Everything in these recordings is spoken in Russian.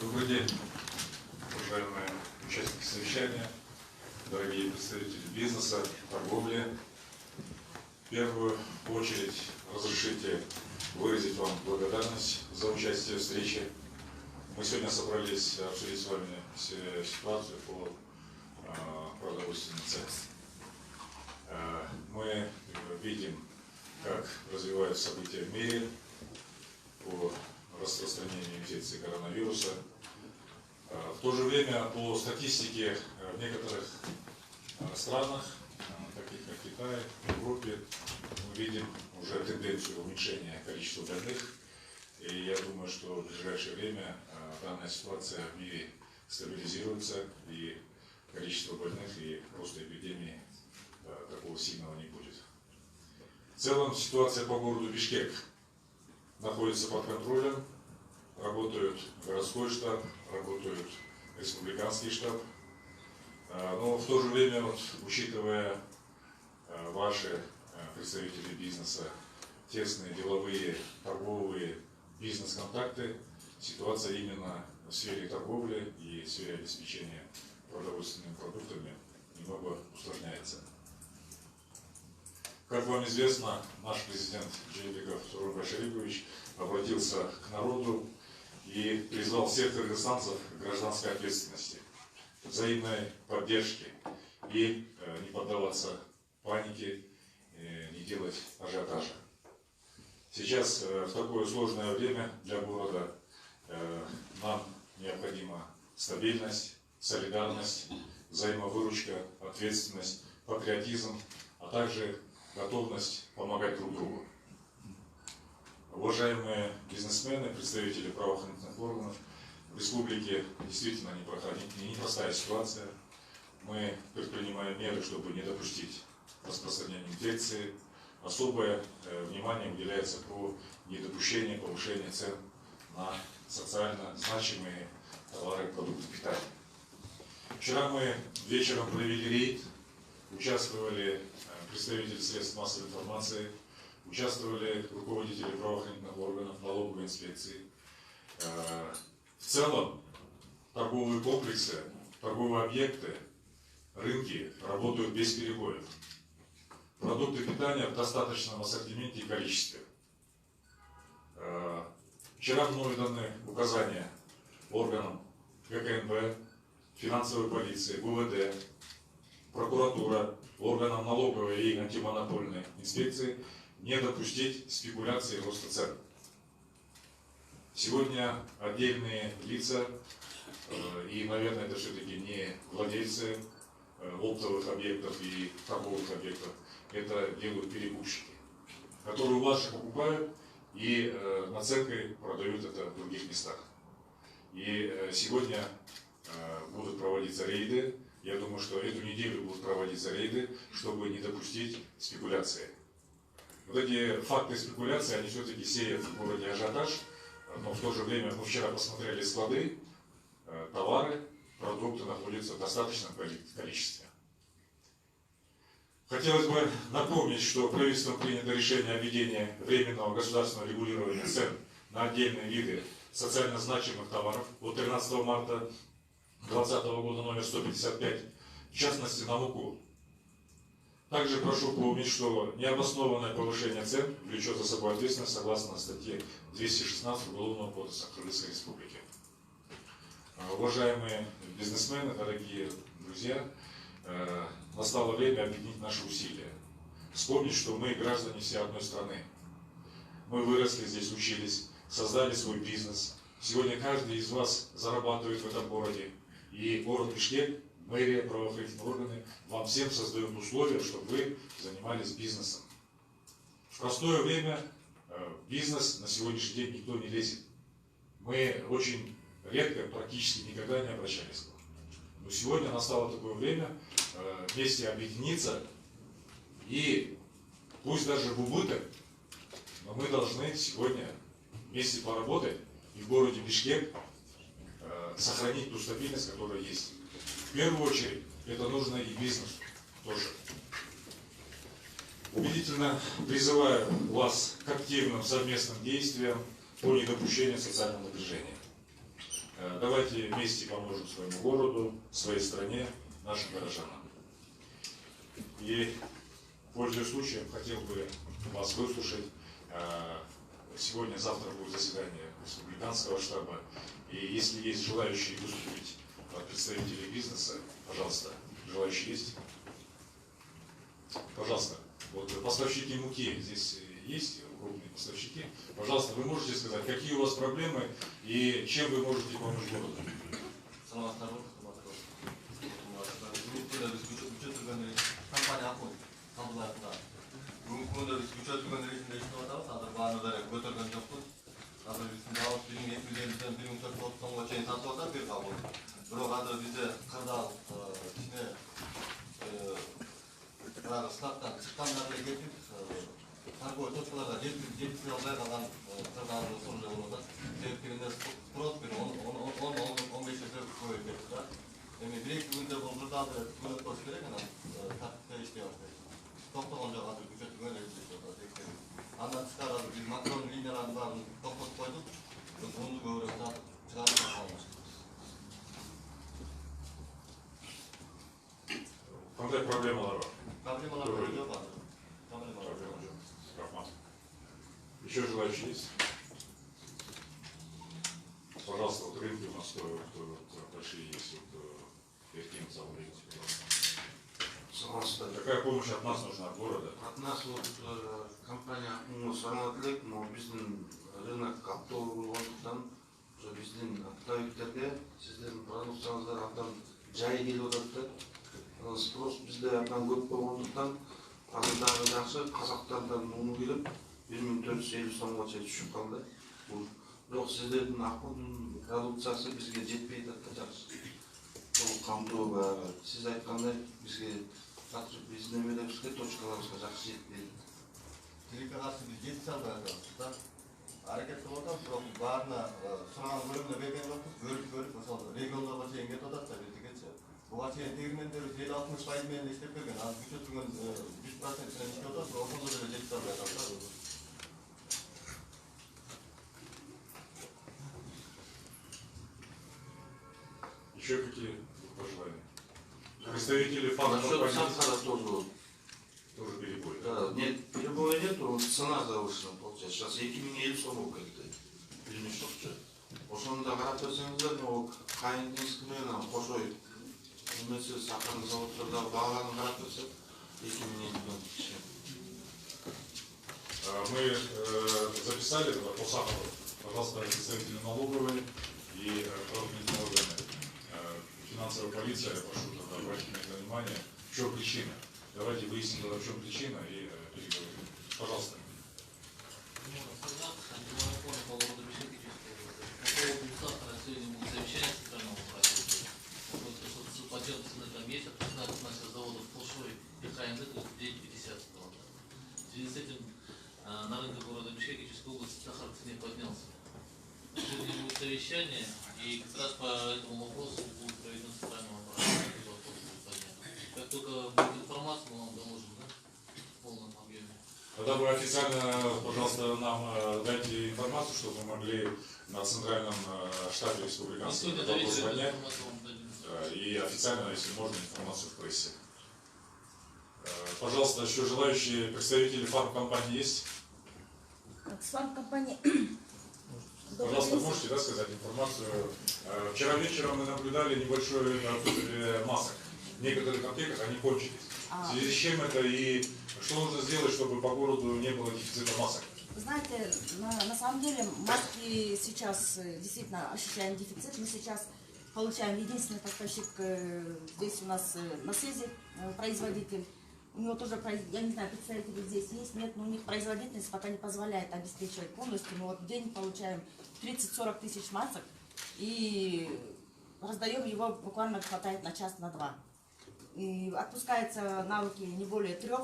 Добрый день, уважаемые участники совещания, дорогие представители бизнеса, торговли. В первую очередь разрешите выразить вам благодарность за участие в встрече. Мы сегодня собрались обсудить с вами ситуацию по продовольственным ценам. Мы видим, как развиваются события в мире по распространению инфекции коронавируса. В то же время по статистике в некоторых странах, таких как Китай, Европе, мы видим уже тенденцию уменьшения количества больных. И я думаю, что в ближайшее время данная ситуация в мире стабилизируется, и количество больных и роста эпидемии такого сильного не будет. В целом ситуация по городу Бишкек находится под контролем. Работают городской штаб, работают республиканский штаб. Но в то же время, учитывая ваши представители бизнеса, тесные деловые, торговые бизнес-контакты, ситуация именно в сфере торговли и в сфере обеспечения продовольственными продуктами немного усложняется. Как вам известно, наш президент Джейбеков Сооронбай Шарипович обратился к народу и призвал всех кыргызстанцев к гражданской ответственности, взаимной поддержке и не поддаваться панике, не делать ажиотажа. Сейчас, в такое сложное время для города, нам необходима стабильность, солидарность, взаимовыручка, ответственность, патриотизм, а также готовность помогать друг другу. Уважаемые бизнесмены, представители правоохранительных органов, в республике действительно непростая ситуация. Мы предпринимаем меры, чтобы не допустить распространения инфекции. Особое внимание уделяется по недопущению повышения цен на социально значимые товары и продукты питания. Вчера мы вечером провели рейд, участвовали представители средств массовой информации, участвовали руководители правоохранительных органов, налоговой инспекции. В целом торговые комплексы, торговые объекты, рынки работают без перебоев. Продукты питания в достаточном ассортименте и количестве. Вчера мною даны указания органам ГКНБ, финансовой полиции, ГУВД, прокуратура, органам налоговой и антимонопольной инспекции не допустить спекуляции и роста цен. Сегодня отдельные лица, и, наверное, это все-таки не владельцы оптовых объектов и торговых объектов, это делают перекупщики, которые у вас же покупают и наценкой продают это в других местах. И сегодня будут проводиться рейды. Я думаю, что эту неделю будут проводиться рейды, чтобы не допустить спекуляции. Вот эти факты спекуляции, они все-таки сеют в городе ажиотаж, но в то же время мы вчера посмотрели склады, товары, продукты находятся в достаточном количестве. Хотелось бы напомнить, что правительством принято решение о введении временного государственного регулирования цен на отдельные виды социально значимых товаров от 13 марта 2020 года номер 155, в частности на муку. Также прошу помнить, что необоснованное повышение цен влечет за собой ответственность согласно статье 216 Уголовного кодекса Кыргызской Республики. Уважаемые бизнесмены, дорогие друзья, настало время объединить наши усилия. Вспомнить, что мы граждане всей одной страны. Мы выросли здесь, учились, создали свой бизнес. Сегодня каждый из вас зарабатывает в этом городе. И город Бишкек, мэрия, правоохранительные органы вам всем создают условия, чтобы вы занимались бизнесом. В простое время бизнес на сегодняшний день никто не лезет. Мы очень редко, практически никогда не обращались к вам. Но сегодня настало такое время вместе объединиться и пусть даже в убыток, но мы должны сегодня вместе поработать и в городе Бишкек сохранить ту стабильность, которая есть. В первую очередь это нужно и бизнесу тоже. Убедительно призываю вас к активным совместным действиям по недопущению социального напряжения. Давайте вместе поможем своему городу, своей стране, нашим горожанам. И, пользуясь случаем, хотел бы вас выслушать. Сегодня-завтра будет заседание республиканского штаба. И если есть желающие выступить от представителей бизнеса, пожалуйста, желающие есть? Пожалуйста, вот поставщики муки здесь есть, крупные поставщики. Пожалуйста, вы можете сказать, какие у вас проблемы и чем вы можете помочь городу? торговый точкаларда жеткизе албай калган кырдаалдуу ошол эле болот. Себепкенде спрос бир 10-15 есе көбөйүп кетти да. Эми бир-эки күндө бул кырдаалды түгөнөтпөш керек, анан тартипте иштей баштайт. Токтогон жок азыр күчөтүлгөн эле иштеп атат. Андан тышкары азыр биз макрон линияларын баарын токтотуп койдук. Унду көбүрөөк сатып чыгарып калганбыз. Кандай проблемалар бар? Проблемалар жок азыр. Еще желающие есть? Пожалуйста, вот рынки у нас большие есть. Перекинь заводите, пожалуйста. Какая помощь от нас нужна, от города? От нас вот компания санатлык, но биздин рынок каптоо болгондуктан уже биздин оптовиктерге сиздердин продукцияңыздар абдан жай келип атат да. Спрос бизде абдан көп болгондуктан азыр дагы жакшы казактардан уну келип 1450 сомго чейин түшүп калды. Бирок сиздердин акылдын продукциясы бизге жетпей атат да жакшы. Бул камтоо баары сиз айткандай бизге биздин эмелерибизге точкаларыбызга жакшы жетпейт. Тилекке каршы биз жетише албай атабыз да. Аракет кылып атабыз, бирок баарына сураган көлөмүнө берген жокпуз. Көрүп ошол региондорго чейин кетип атат да биртикече. Буга чейин тегирмендерибиз 50-60% менен иштеп келген. Азыр күчөтүлгөн 100% менен иштеп атат, бирок ошондо деле жетише албай атабыз да. Еще какие пожелания? Представители фармкомпании тоже перебой. Да, нет, перебоя нету, цена завышена получается. Сейчас 2050 сомго келди. Билмеш окчу. Ошондо карап көрсөңүздөр, могу кайындыңыз менен кошой немесе сакын заводдордо бааларын карап көрсөк 2050 Мы записали по Сахару, пожалуйста, представители налоговой и правоохранительные органы. Финансовая полиция, я прошу тогда обратить на это внимание. В чем причина? Давайте выясним, в чем причина и переговорим. Пожалуйста. В связи с этим на рынке города Бишкекической области сахар в цене поднялся. Сегодня будет совещание, и как раз по этому вопросу будет проведено центральный вопрос. Как только будет информация, мы вам доложим, да? В полном объеме. Тогда вы официально, пожалуйста, нам дайте информацию, чтобы мы могли на центральном штабе республиканского позвонять. И официально, если можно, информацию в прессе. Пожалуйста, еще желающие представители фармкомпании есть? С фармкомпанией. Пожалуйста, можете сказать информацию. Вчера вечером мы наблюдали небольшое отсутствие масок. В некоторых аптеках они кончились. В связи с чем это и что нужно сделать, чтобы по городу не было дефицита масок? Знаете, на самом деле маски сейчас действительно ощущаем дефицит. Мы сейчас получаем единственный поставщик здесь у нас на связи, производитель. У него тоже, я не знаю, представители здесь есть, нет, но у них производительность пока не позволяет обеспечивать полностью. Мы вот в день получаем 30-40 тысяч масок и раздаем его, буквально хватает на час, на два. И отпускается на руки не более 3.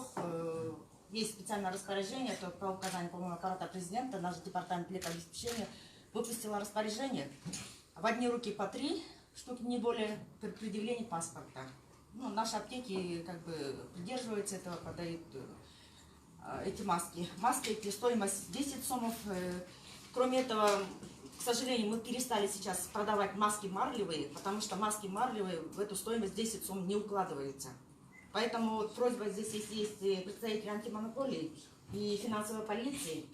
Есть специальное распоряжение, это по указанию, по-моему, аппарата президента, наш департамент обеспечения выпустила распоряжение. В одни руки по 3 штуки, не более, при предъявлении паспорта. Ну, наши аптеки как бы придерживаются этого, подают эти маски. Маски, эти стоимость 10 сомов. Кроме этого, сожалению, мы перестали сейчас продавать маски марлевые, потому что маски марлевые в эту стоимость 10 сумм не укладываются. Поэтому вот просьба здесь, если есть представители антимонополии и финансовой полиции,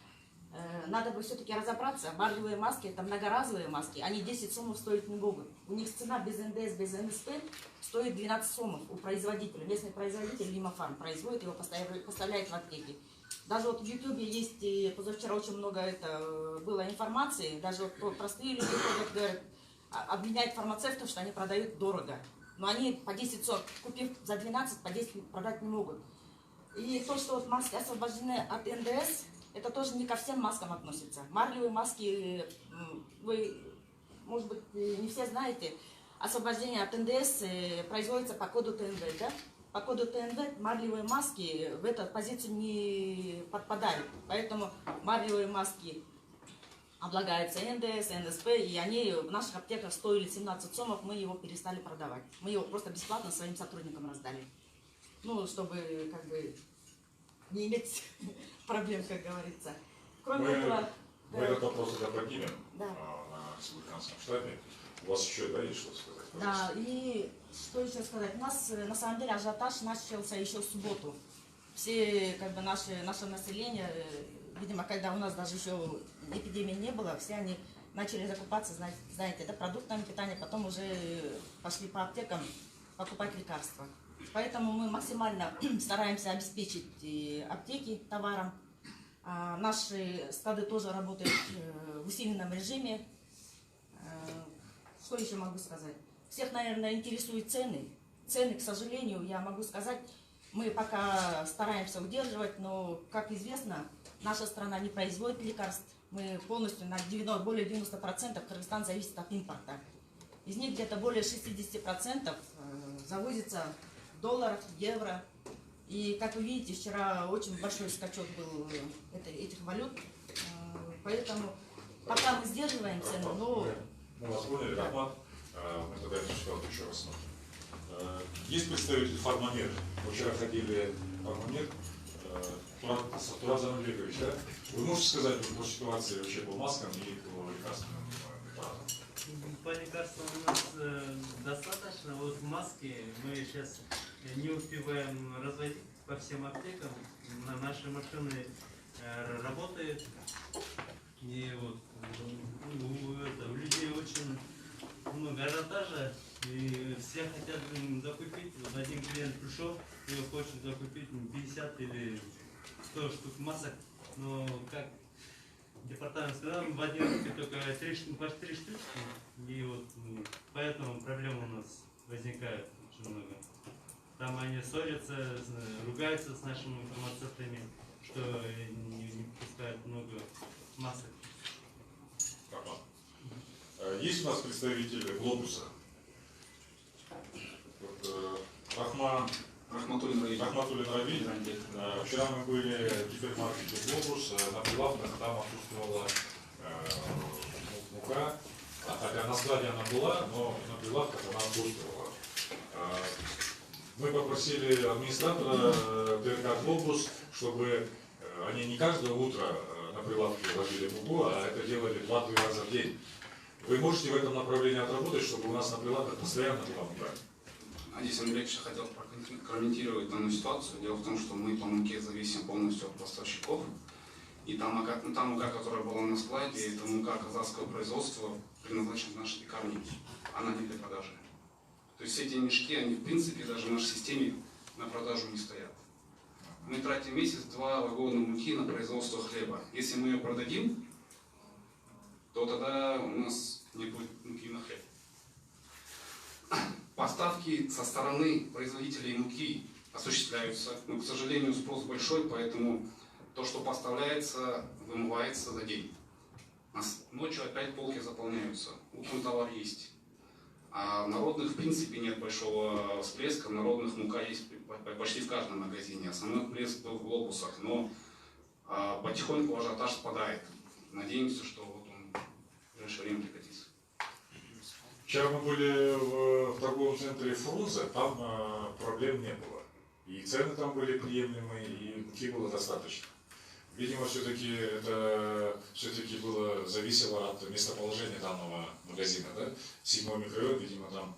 надо бы все-таки разобраться. Марлевые маски — это многоразовые маски, они 10 сомов стоить не могут. У них цена без НДС, без НСП стоит 12 сомов у производителя. Местный производитель Лимафарм производит его, поставляет в аптеки. Даже вот в Ютубе есть, позавчера очень много было информации, даже вот простые люди ходят, говорят, обвиняют фармацевтов, что они продают дорого. Но они по 10 сом, купив за 12, по 10 продать не могут. И то, что вот маски освобождены от НДС, это тоже не ко всем маскам относится. Марлевые маски, вы, может быть, не все знаете, освобождение от НДС производится по коду ТНВ, да? По коду ТНВ марлевые маски в эту позицию не подпадают. Поэтому марлевые маски облагаются НДС, НСП, и они в наших аптеках стоили 17 сомов, мы его перестали продавать. Мы его просто бесплатно своим сотрудникам раздали. Ну, чтобы как бы не иметь проблем, как говорится. Кроме этого... Мы этот вопрос тогда поднимем Да. на республиканском штабе. У вас еще есть что сказать? Да, и что еще сказать? У нас на самом деле ажиотаж начался еще в субботу. Все, как бы, наше население, видимо, когда у нас даже еще эпидемии не было, все они начали закупаться, знаете, да, продуктами питания, потом уже пошли по аптекам покупать лекарства. Поэтому мы максимально стараемся обеспечить аптеки товаром. Наши склады тоже работают в усиленном режиме. Что еще могу сказать? Всех, наверное, интересуют цены. Цены, к сожалению, я могу сказать, мы пока стараемся удерживать, но, как известно, наша страна не производит лекарств. Мы полностью на более 90% Кыргызстан зависит от импорта. Из них где-то более 60% завозится в долларах, евро. И, как вы видите, вчера очень большой скачок был этих валют. Поэтому пока мы сдерживаем цену, но... Мы вас поняли, Рахмат. Мы тогда эту ситуацию еще рассмотрим. Есть представитель Фармамед. Мы вчера ходили в Фармамед. Турат Занубекович, да? Вы можете сказать по ситуации вообще по маскам и по лекарственным препаратам? По лекарствам у нас достаточно. Вот маски мы сейчас не успеваем разводить по всем аптекам. Наши машины работают. И вот у людей очень много ажиотажа. И все хотят закупить. Вот один клиент пришел и хочет закупить 50 или 100 штук масок. Но как департамент сказал, в один руки только почти 3 штучки. И вот поэтому проблемы у нас возникают очень много. Там они ссорятся, ругаются с нашими фармацевтами, что не пускают много масок. Есть у нас представители Глобуса? Вот, Рахматуллин Равиль. Вчера мы были в гипермаркете Глобус, на прилавках там отсутствовала мука. Хотя на складе она была, но на прилавках она отсутствовала. Мы попросили администратора ТРК Глобус, чтобы они не каждое утро на прилавке ложили муку, а это делали 2-3 раза в день. Вы можете в этом направлении отработать, чтобы у нас на прилавках постоянно была мука? Здесь Андрей хотел прокомментировать данную ситуацию. Дело в том, что мы по муке зависим полностью от поставщиков. И та мука, которая была на складе, это мука казахского производства, предназначена нашей пекарне. Она не для продажи. То есть все эти мешки, они в принципе даже в нашей системе на продажу не стоят. Мы тратим в месяц 2 вагона муки на производство хлеба. Если мы ее продадим, то тогда у нас не будет муки на хлеб. Поставки со стороны производителей муки осуществляются, но, к сожалению, спрос большой, поэтому то, что поставляется, вымывается за день. Ночью опять полки заполняются, утром товар есть. А народных, в принципе, нет большого всплеска, народных мука есть почти в каждом магазине. Основной всплеск был в Глобусах, но потихоньку ажиотаж спадает. Надеемся, что вот он в ближайшее время прекратится. Вчера мы были в торговом центре Фрунзе, там проблем не было. И цены там были приемлемые, и муки было достаточно. Видимо, все-таки это все-таки было зависело от местоположения данного магазина, да? 7-й микрорайон, видимо, там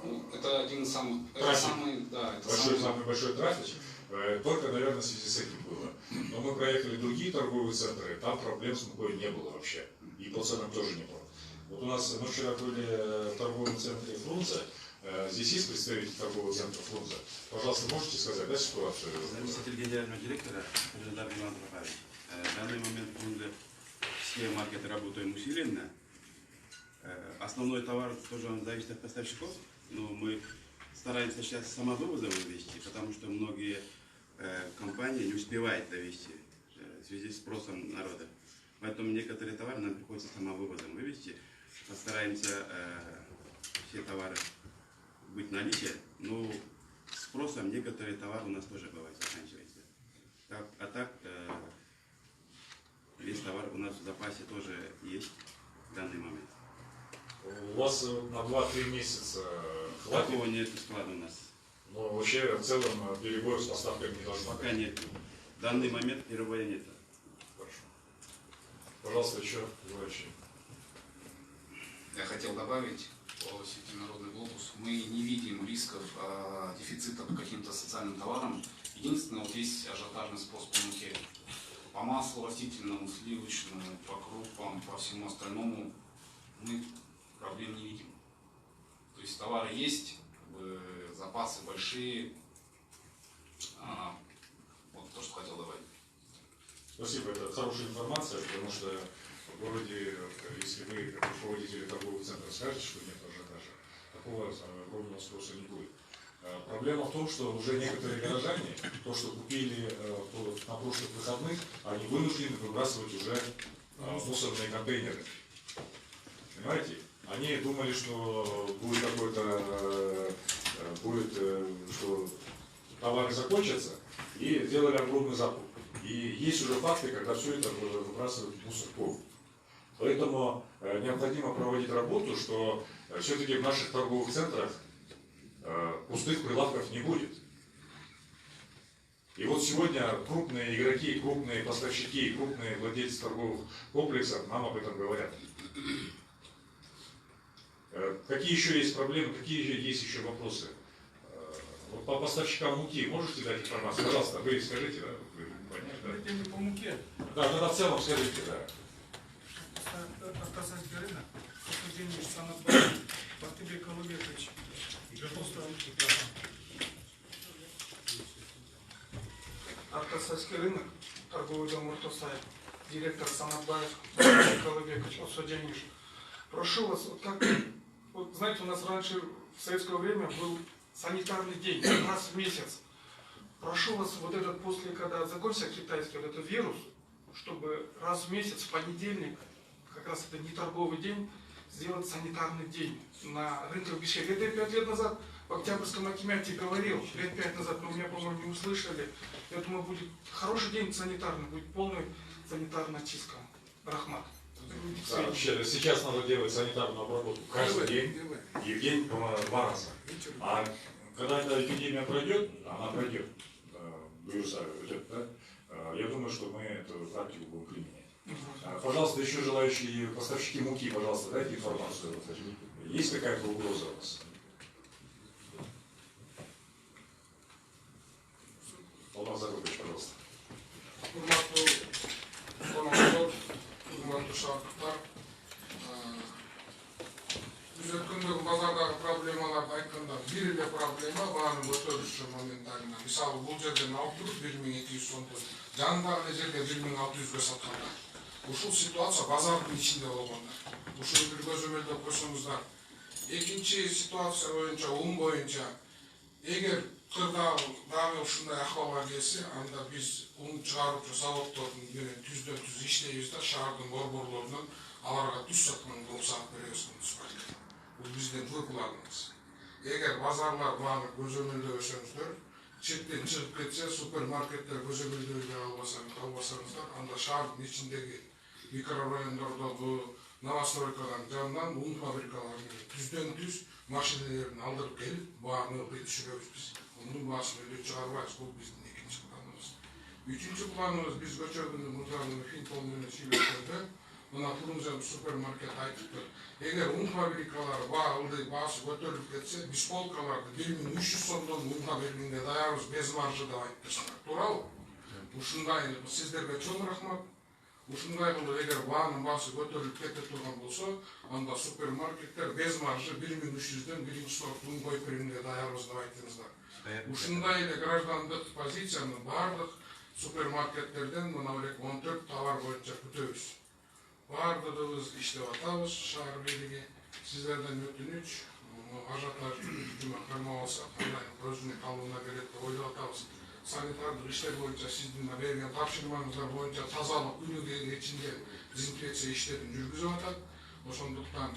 Ну, это один из самых, это Трафик. самый, да, это самый большой трафик. Только, наверное, в связи с этим было. Но мы проехали другие торговые центры, там проблем с мукой не было вообще. И по ценам тоже не было. Вот у нас, мы вчера были в торговом центре Фрунзе. Здесь есть представитель торгового центра Фрунзе. Пожалуйста, можете сказать, да, ситуацию? Заместитель генерального директора Жильдар Иван Рафаевич. В данный момент все маркеты работаем усиленно. Основной товар тоже он зависит от поставщиков, но мы стараемся сейчас самовывозом вывести, потому что многие компании не успевают довести в связи с спросом народа. Поэтому некоторые товары нам приходится самовывозом вывести. Постараемся все товары быть в наличии, но спросом некоторые товары у нас тоже бывает заканчивается. Так, весь товар у нас в запасе тоже есть в данный момент. У вас на 2-3 месяца хватит? Такого нет склада у нас. Но вообще в целом перебоев с поставками не должно быть. Пока нет. В данный момент перебоя нет. Хорошо. Пожалуйста, еще желающие. Я хотел добавить по сети «Народный глобус». Мы не видим рисков дефицита по каким-то социальным товарам. Единственное, вот есть ажиотажный спрос по муке. По маслу растительному, сливочному, по крупам, по всему остальному мы проблем не видим. То есть товары есть, запасы большие. Вот то, что хотел добавить. Спасибо, это хорошая информация, потому что в городе, если вы, как руководители торговых центров, скажете, что нет ажиотажа, такого огромного спроса не будет. Проблема в том, что уже некоторые горожане, то, что купили на прошлых выходных, они вынуждены выбрасывать уже в мусорные контейнеры. Понимаете? Они думали, что будет какой-то, что товары закончатся, и делали огромный закуп. И есть уже факты, когда все это выбрасывают в мусорку. Поэтому необходимо проводить работу, что все-таки в наших торговых центрах пустых прилавков не будет. И вот сегодня крупные игроки, крупные поставщики, крупные владельцы торговых комплексов нам об этом говорят. Какие еще есть проблемы, какие есть еще вопросы? Вот по поставщикам муки можете дать информацию? Пожалуйста, вы скажите, да? Вы понятно, Это не по муке. да? Да, в целом скажите, да. Автосадский рынок, похудение санатория, Бартыбек Алыбекович. Автосадский рынок, торговый дом Уртосай, директор Санатбаев Бартыбек Алыбекович, Осудениш. Прошу вас, вот как, вот знаете, у нас раньше в советское время был санитарный день, раз в месяц. Прошу вас, вот этот после, когда закончился китайский вот этот вирус, чтобы раз в месяц, в понедельник, как раз это не торговый день, сделать санитарный день на рынке Бишкек. Это 5 лет назад в Октябрьском акимате говорил, лет 5 назад, но меня, по-моему, не услышали. Я думаю, будет хороший день санитарный, будет полная санитарная чистка. Рахмат. Да, вообще, сейчас надо делать санитарную обработку каждый день, и в день 2 раза. А когда эта эпидемия пройдет, она пройдет, вируса уйдет, да? Я думаю, что мы эту практику будем применять. Пожалуйста, еще желающие поставщики муки, пожалуйста, дайте информацию. Есть какая-то угроза у вас? Алмаз Закупович, пожалуйста. Biz өткөндөгү базардагы проблемаларды айтканда бир эле проблема баанын көтөрүлүшү моментарында. Мисалы бул жерден алып туруп 1200 сомдон жанындагы эле жерде 1600гө сатканда. Ушул ситуация базардын ичинде болгондо. Ушуну бир көзөмөлдөп койсоңуздар. Экинчи ситуация боюнча, ун боюнча, эгер кырда дагы ушундай акыбалга келсе, анда биз ун чыгаруучу заводдордун менен түздөн түз иштейбиз да, шаардын борборлорунан аларга түз саткан рухсат беребиз. Бул биздин выплатыбыз. Эгер базарлар бааны көзөмөлдөбөсөңүздөр, четтен чыгып кетсе, супермаркеттер көзөмөлдөбөй албасаңыздар, анда шаардын ичиндеги микрорайондордогу новостройканын жанынан ун фабрикаларын түздөн түз машиналерин алдырып келип, бааны түшүрөбүз биз. Мунун баасын эле чыгарбайбыз, бул биздин экинчи планыбыз. Үчүнчү планыбыз биз көчөргүндө мурдагы Финпол менен сүйлөшкөндө мына Турумжан супермаркет айтыптыр. Эгер un фабрикалары баасы көтөрүлүп кетсе, биз полкаларды 1300 сомдон унга бергенге даярбыз без маржы деп айттыңыздар. Туурабы? Ушундай сиздерге чоң рахмат. Ушундай кылып эгер баанын баасы көтөрүлүп кете турган болсо, анда супермаркеттер без маржы 1300дөн 1-чи сорт un коюп бергенге даярбыз деп айттыңыздар. Ушундай эле граждандык позицияны бардык супермаркеттерден мына 14 товар боюнча күтөбүз. Бардыгыбыз иштеп атабыз, шаар бийлиги сиздерден өтүнүч, ажиотаж жүмө кармабалса кандай өзүнүн калыбына келет деп ойлоп атабыз. Санитардык иштер боюнча сиздин берген тапшырмаңыздар боюнча тазалык күнүгө ичинде дезинфекция иштерин жүргүзүп атат. Ошондуктан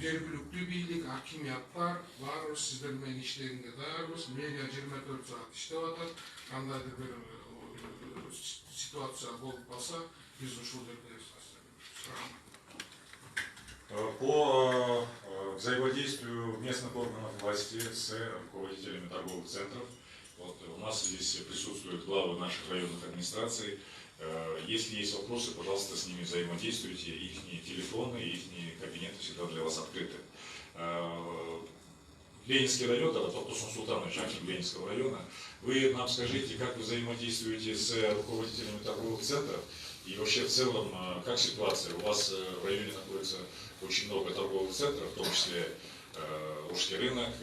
жергиликтүү бийлик, акимияттар баарыбыз сиздер менен иштегенге даярбыз. Мэрия 24 саат иштеп атат. Кандайдыр бир ситуация болуп калса, биз ушул жерде По взаимодействию местных органов власти с руководителями торговых центров, вот у нас здесь присутствуют главы наших районных администраций. Если есть вопросы, пожалуйста, с ними взаимодействуйте. Их телефоны, их кабинеты всегда для вас открыты. Ленинский район, это Токтусон Султанович, Аким Ленинского района, вы нам скажите, как вы взаимодействуете с руководителями торговых центров и вообще в целом, как ситуация? У вас в районе находится очень много торговых центров, в том числе Ожский рынок,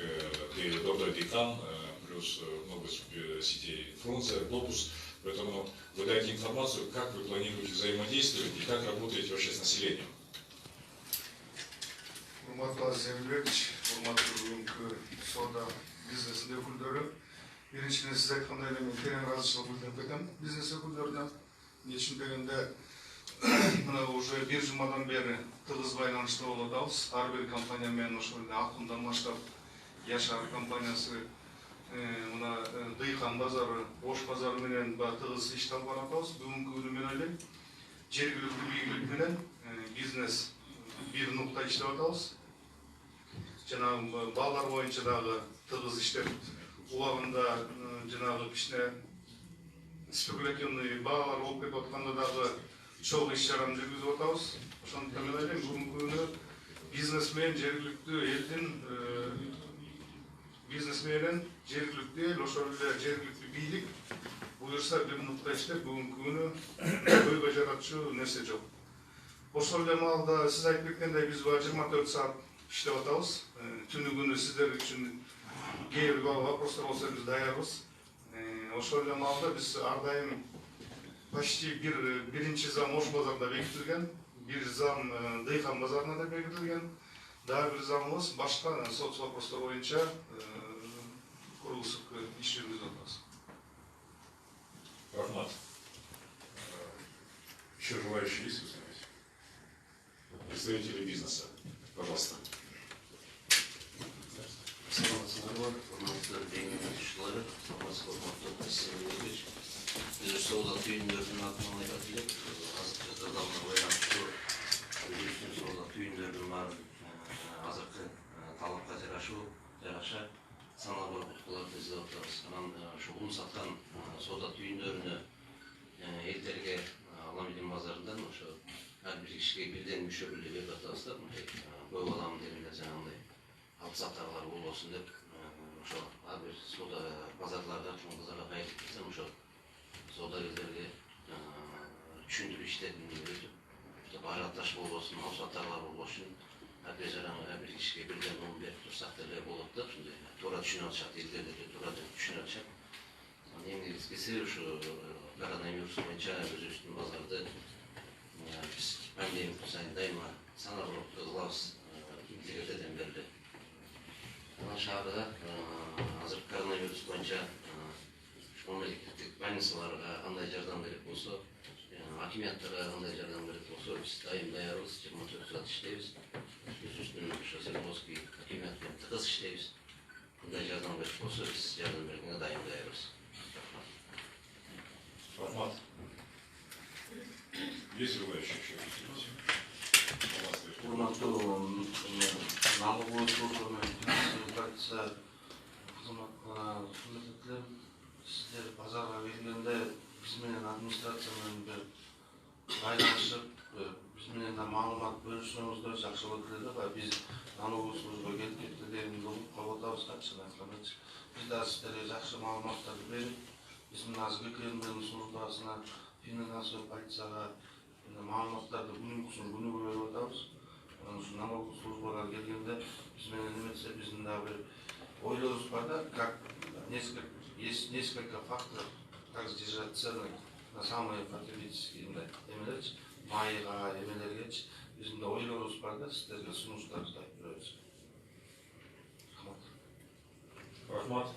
Добрый Дейхан, плюс много сетей Фрунзе, Глобус. Поэтому вы дайте информацию, как вы планируете взаимодействовать и как работаете вообще с населением. Урматтуу Азизбекович, урматтуу бүгүнкү соода бизнесинин өкүлдөрү, биринчиден сиз айткандай эле мен терең ыраазычылык билдирип кетем бизнес өкүлдөрүнө. Эмне үчүн дегенде мына уже 1 жумадан бери тыгыз байланышта болуп атабыз. Ар бир компания менен ошол эле Акундан баштап Яшар компаниясы, мына Дыйхан базары, Ош базары менен тыгыз ишти алып баратабыз. Бүгүнкү күнү мен ойлойм, жергиликтүү бийлик менен бизнес бир нукта иштеп атабыз. Жанагы баалар боюнча дагы тыгыз иштеп, убагында жанагы кичине спекулятивный баалар болуп кетип атканда дагы чогуу иш-чараны жүргүзүп атабыз. Ошондуктан мен ойлойм, бүгүнкү күнү бизнес менен жергиликтүү элдин бизнес менен жергиликтүү эл, ошол эле жергиликтүү бийлик буюрса бир нукта иштеп, бүгүнкү күнү көйгөй жаратчу нерсе жок. Ошол эле маалда сиз айтып кеткендей биз 24 саат иштеп атабыз. Түнү күнү сиздер үчүн кээ бир вопростор болсо биз даярбыз. Ошол эле маалда биз ар дайым почти биринчи зам Ош базарында бекитилген, бир зам Дыйхан базарында да бекитилген, дагы бир замыбыз башка соц вопростор боюнча круглосуток иш жүргүзүп атабыз. Рахмат. Еще желающие есть выступить? Представители бизнеса, пожалуйста. Biz soğuda tüyünlerinin atmanı katılıp, azıcık adamla bayramçı, üstün soğuda tüyünlerinin var, azıcık talapka jaraşa, sanalı kutkular bizde oturarız. Şu un satkan soğuda tüyünlerini ellerge Alamidin bazarından, her bir kişiye birden müşebbirli bir kataslar, böyle adam derinde canlı alt satarlar olsun deyip, her bir soğuda pazarlarda çoğun kızara kayıt etsem, sodagilerge түшүндүрүү иштерин өтүп, ажиотаж болбосун, алсаттарлар болбошун, her bir kişiye birden onu berip tursak деле болот да, ушундай туура түшүнүп атышат, элдерде туура түшүнүп атышат. Негизги себеби ушу коронавирус боюнча өзүбүздүн базарды биз пандемия сайын дайыма санарлык кылабыз, илгертеден бери. Шаарда азыр коронавирус боюнча мамлекеттик больницаларга кандай жардам керек болсо, акимияттарга кандай жардам керек болсо, биз дайым даярбыз, 24 саат иштейбиз. Өзүбүздүн Свердловский акимият менен тыгыз иштейбиз. Кандай жардам керек болсо, биз жардам бергенге дайым даярбыз. Рахмат. Есть желающие еще? Урматтуу налогоо службамен полиция кызматтарына сиздер базарга келгенде биз менен администрация менен бир байланышып, биз менен да маалымат бөлүшсөңүздөр жакшы болот эле да. Биз налогосузга келип кеткендерин болуп калып атабыз, ачыгын айтканда. Биз да сиздерге жакшы маалыматтарды берип, биздин азыркы КМДнын службасына, финансовый полицияга маалыматтарды күнү берип атабыз. Ушу налоговый службага келгенде биз менен эметсе биздин да бир ойлорубуз бар да, как есть несколько факторов, как сдержать цены на самые потребительские эмелерчи, майга, эмелергечи. Биздин да ойлорубуз бар да, сиздерге сунуштарды айтып беребиз. Рахмат.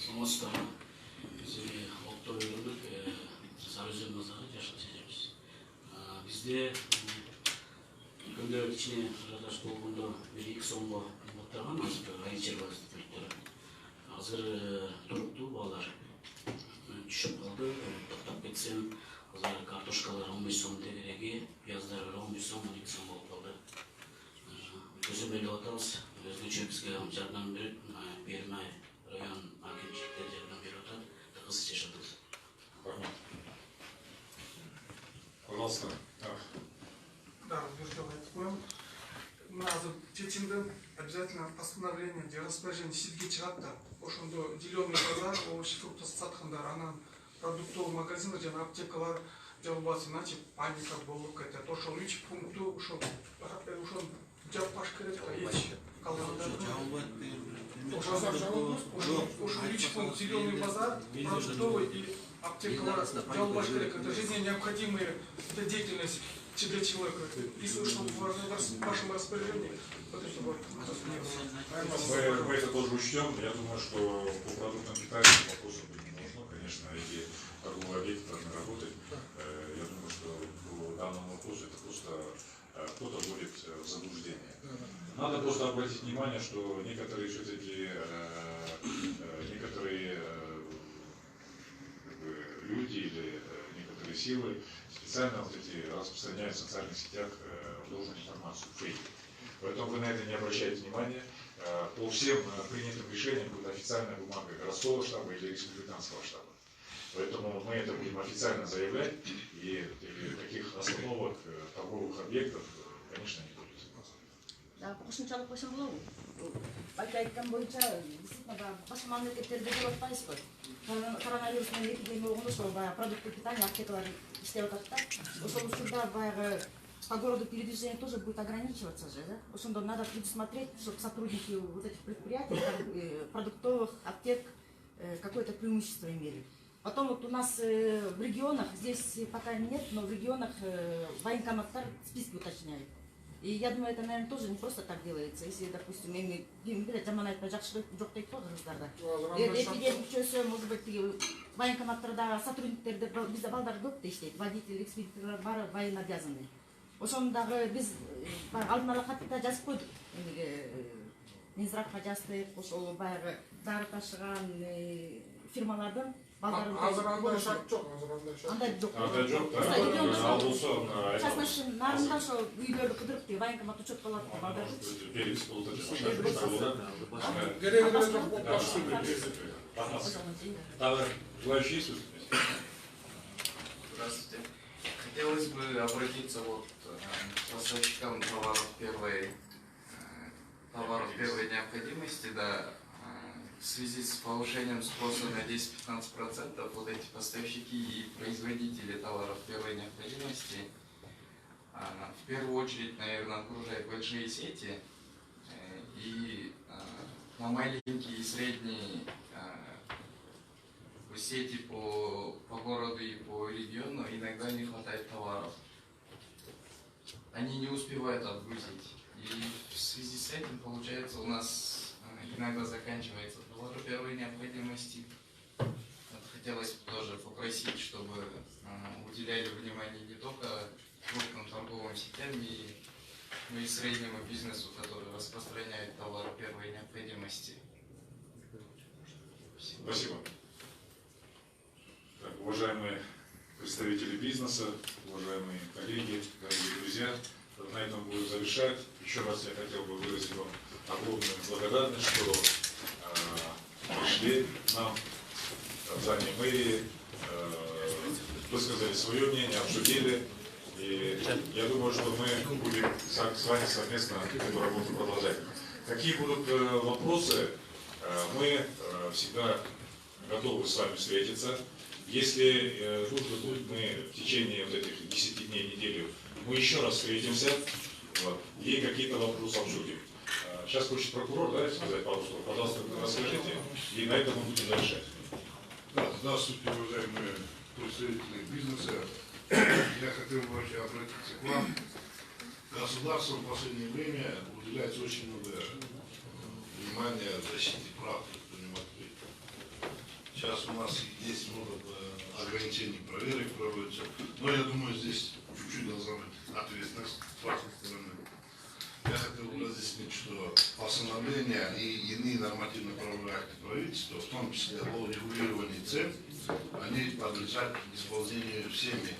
Самоста бизге олуттуу өкүлдүк Сары Өзен базары жашыл сезебиз. Бизде күндө кичине жадаш болгондо 1-2 сомго кымбаттаган азыр айчер базары. Азыр туруктуу баалар түшүп калды. Токтоп кетсем, азыр картошкалар 15 сом тегереги, пияздар 15 сом, 12 сом болуп калды. Көзөмөлдөп атабыз. Өзгөчө бизге жардам берип, Бермай район акимчиликтер жардам берип атат. Кыз жашатабыз. Рахмат. Пожалуйста. Да, разрешил айтып коем. Мына азыр чечимде обязательно постановление где распоряжение сизге чыгат да. Ошондо зеленый базар, овощи, фрукты саткандар, анан продуктовый магазиндар жана аптекалар жабылбасын, иначе паника болуп кетет. Ошол 3 пункту ошол жаппаш керек да, эч калгандарды. Ошол 3 пункт зеленый базар, продуктовый и аптекалар жабылбаш керек. Это жизненно необходимая деятельность для человека. Если что в вашем распоряжении, мы это тоже учтем. Я думаю, что по продуктам питания вопросов быть не должно. Конечно, эти торговые объекты должны работать. Я думаю, что по данному вопросу это просто кто-то вводит в заблуждение. Надо просто обратить внимание, что некоторые все-таки люди или некоторые силы специально вот эти распространяют в социальных сетях ложную информацию, фейк. Поэтому вы на это не обращайте внимания. По всем принятым решениям будет официальная бумага городского штаба или республиканского штаба. Поэтому мы это будем официально заявлять, и таких остановок торговых объектов, конечно, не будет. Да, кошумчалык койсом болобу. Байке айткан боюнча, действительно, башка мамлекеттерде болуп атпайбыз го. Коронавирус менен эпидемия болгондо ошол баягы продукты питания аптекалар иштеп атат да. Ошол учурда баягы по городу передвижение тоже будет ограничиваться же, да? Ошондо надо предусмотреть, чтобы сотрудники вот этих предприятий, продуктовых аптек, какое-то преимущество имели. Потом вот у нас в регионах, здесь пока нет, но в регионах военкоматтар списки уточняют. И я думаю, это, наверное, тоже не просто так делается. Если, допустим, жаман айтпай жакшы жок дейт го кыргыздарда. Эпидемия күчөсө, может быть, военкоматтарда сотрудниктерде бизде балдар көп да иштейт, водитель, экспедиторлор баары военно обязанный. Ошону дагы биз алдын ала катта жазып койдук. Минздравга жаздык, ошол баягы дары ташыган фирмалардын балдарын азыр андай шарт жок, азыр андай шарт. Андай жок. Андай жок да. Албосо частный нарында ошо үйлөрдү кыдырып тип военкомат учет кылат балдар. перепись болуп Кереги эле жок болуп Дагы желающие есть выступить? Здравствуйте. Хотелось бы обратиться вот к поставщикам товаров первой необходимости, да, в связи с повышением спроса на 10-15%, вот эти поставщики и производители товаров первой необходимости в первую очередь, наверное, окружают большие сети и на маленькие и средние сети по городу и по региону иногда не хватает товаров. Они не успевают отгрузить. И в связи с этим, получается, у нас иногда заканчивается товар первой необходимости. Вот хотелось бы тоже попросить, чтобы уделяли внимание не только крупным торговым сетям, но и среднему бизнесу, который распространяет товары первой необходимости. Спасибо. Так, уважаемые представители бизнеса, уважаемые коллеги, дорогие друзья, на этом буду завершать. Еще раз я хотел бы выразить вам огромную благодарность, что пришли нам здание мэрии, высказали свое мнение, обсудили. И я думаю, что мы будем с вами совместно эту работу продолжать. Какие будут вопросы, мы всегда готовы с вами встретиться. Если нужно будет, мы в течение вот этих 10 дней, недели, мы еще раз встретимся вот, и какие-то вопросы обсудим. Сейчас хочет прокурор, да, сказать пару слов. Пожалуйста, расскажите, и на этом мы будем завершать. Да, здравствуйте, уважаемые представители бизнеса. Я хотел бы вообще обратиться к вам. Государство в последнее время уделяется очень много внимания защите прав предпринимателей. Сейчас у нас есть много ограничений, проверок проводится, но я думаю, здесь чуть-чуть должна быть ответственность с вашей стороны. Я хотел бы разъяснить, что постановления и иные нормативно-правовые акты правительства, в том числе о регулировании цен, они подлежат исполнению всеми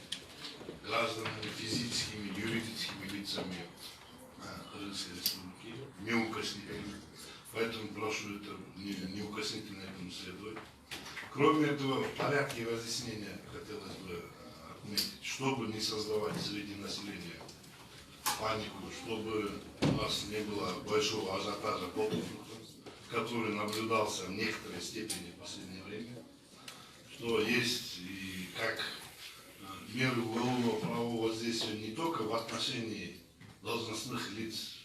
гражданами, физическими, юридическими лицами Крымской Республики, неукоснительно. Поэтому прошу это неукоснительно этому следовать. Кроме этого, в порядке разъяснения хотелось бы отметить, чтобы не создавать среди населения панику, чтобы у нас не было большого ажиотажа по продуктам, который наблюдался в некоторой степени в последнее время, что есть и как меры уголовного правового воздействия не только в отношении должностных лиц,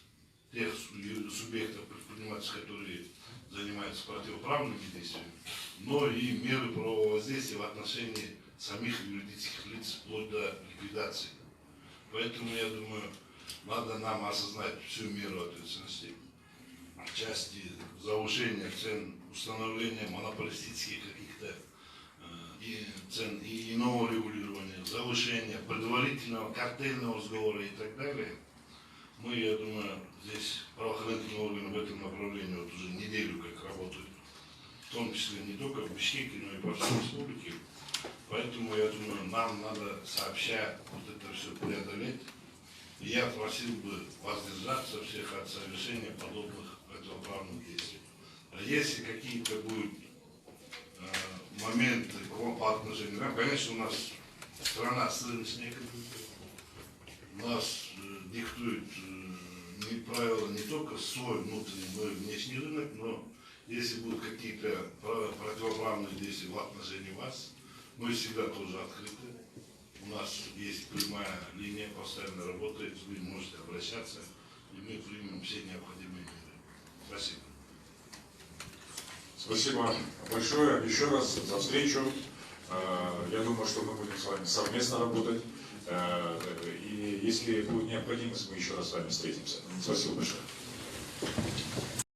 тех субъектов предпринимательств, которые занимаются противоправными действиями, но и меры правового воздействия в отношении самих юридических лиц вплоть до ликвидации. Поэтому, я думаю, надо нам осознать всю меру ответственности в части завышения цен, установления монополистических каких-то цен и иного регулирования, завышения предварительного картельного сговора и так далее. Мы, я думаю, здесь правоохранительные органы в этом направлении вот уже неделю как работают, в том числе не только в Бишкеке, но и по всей республике. Поэтому, я думаю, нам надо сообща вот это все преодолеть. И я просил бы воздержаться всех от совершения подобных противоправных действий. А если какие-то будут моменты по отношению к нам, конечно, у нас страна с рыночной экономикой, нас диктует правила не только свой внутренний, но и внешний рынок, но если будут какие-то противоправные действия в отношении вас, мы всегда тоже открыты. У нас есть прямая линия, постоянно работает, вы можете обращаться, и мы примем все необходимые меры. Спасибо. Спасибо большое еще раз за встречу. Я думаю, что мы будем с вами совместно работать. И если будет необходимость, мы еще раз с вами встретимся. Спасибо большое.